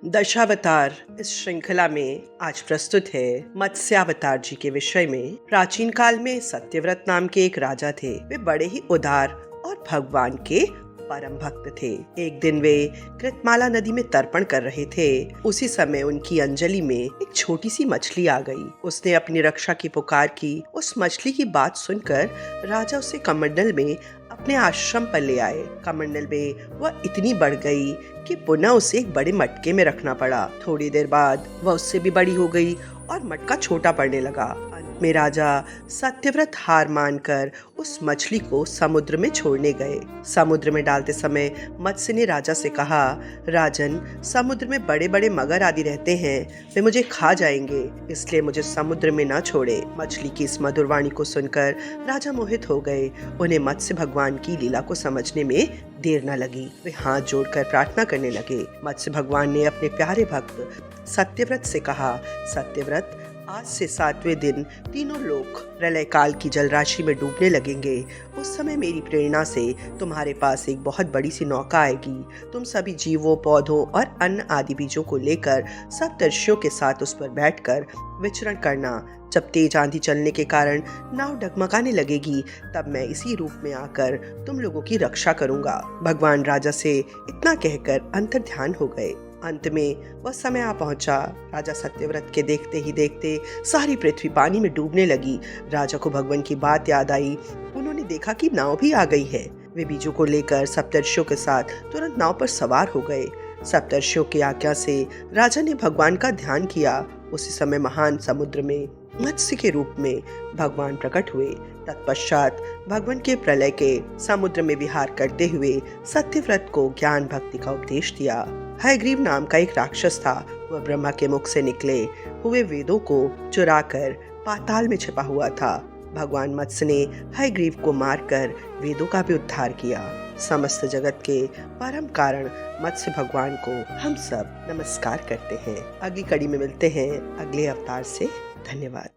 दशावतार इस श्रृंखला में आज प्रस्तुत है मत्स्यावतार जी के विषय में। प्राचीन काल में सत्यव्रत नाम के एक राजा थे। वे बड़े ही उदार और भगवान के परम भक्त थे। एक दिन वे कृतमाला नदी में तर्पण कर रहे थे। उसी समय उनकी अंजलि में एक छोटी सी मछली आ गई। उसने अपनी रक्षा की पुकार की। उस मछली की बात सुनकर राजा उसे कमंडल में अपने आश्रम पर ले आए। कमंडल में वह इतनी बढ़ गई कि पुनः उसे एक बड़े मटके में रखना पड़ा। थोड़ी देर बाद वह उससे भी बड़ी हो गई और मटका छोटा पड़ने लगा। अंत में राजा सत्यव्रत हार मानकर उस मछली को समुद्र में छोड़ने गए। समुद्र में डालते समय मत्स्य ने राजा से कहा, राजन, समुद्र में बड़े बड़े मगर आदि रहते हैं, वे मुझे खा जाएंगे, इसलिए मुझे समुद्र में न छोड़े। मछली की इस मधुर वाणी को सुनकर राजा मोहित हो गए। उन्हें मत्स्य भगवान की लीला को समझने में देर न लगी। वे हाथ जोड़कर प्रार्थना करने लगे। मत्स्य भगवान ने अपने प्यारे भक्त सत्यव्रत से कहा, सत्यव्रत, आज से 7वें दिन तीनों लोग प्रलय काल की जलराशि में डूबने लगेंगे। उस समय मेरी प्रेरणा से तुम्हारे पास एक बहुत बड़ी सी नौका आएगी। तुम सभी जीवों, पौधों और अन्न आदि बीजों को लेकर सप्तर्षियों के साथ उस पर बैठकर विचरण करना। जब तेज आंधी चलने के कारण नाव डगमगाने लगेगी, तब मैं इसी रूप में आकर तुम लोगों की रक्षा करूंगा। भगवान राजा से इतना कहकर अंतर्ध्यान हो गए। अंत में वह समय आ पहुंचा। राजा सत्यव्रत के देखते ही देखते सारी पृथ्वी पानी में डूबने लगी। राजा को भगवान की बात याद आई। उन्होंने देखा कि नाव भी आ गई है। वे बीजों को लेकर सप्तर्षियों के साथ तुरंत नाव पर सवार हो गए। सप्तर्षियों की आज्ञा से राजा ने भगवान का ध्यान किया। उसी समय महान समुद्र में मत्स्य के रूप में भगवान प्रकट हुए। तत्पश्चात भगवान के प्रलय के समुद्र में विहार करते हुए सत्यव्रत को ज्ञान भक्ति का उपदेश दिया। हयग्रीव नाम का एक राक्षस था। वह ब्रह्मा के मुख से निकले हुए वेदों को चुराकर पाताल में छिपा हुआ था। भगवान मत्स्य ने हयग्रीव को मारकर वेदों का भी उद्धार किया। समस्त जगत के परम कारण मत्स्य भगवान को हम सब नमस्कार करते हैं। अगली कड़ी में मिलते हैं अगले अवतार से। धन्यवाद।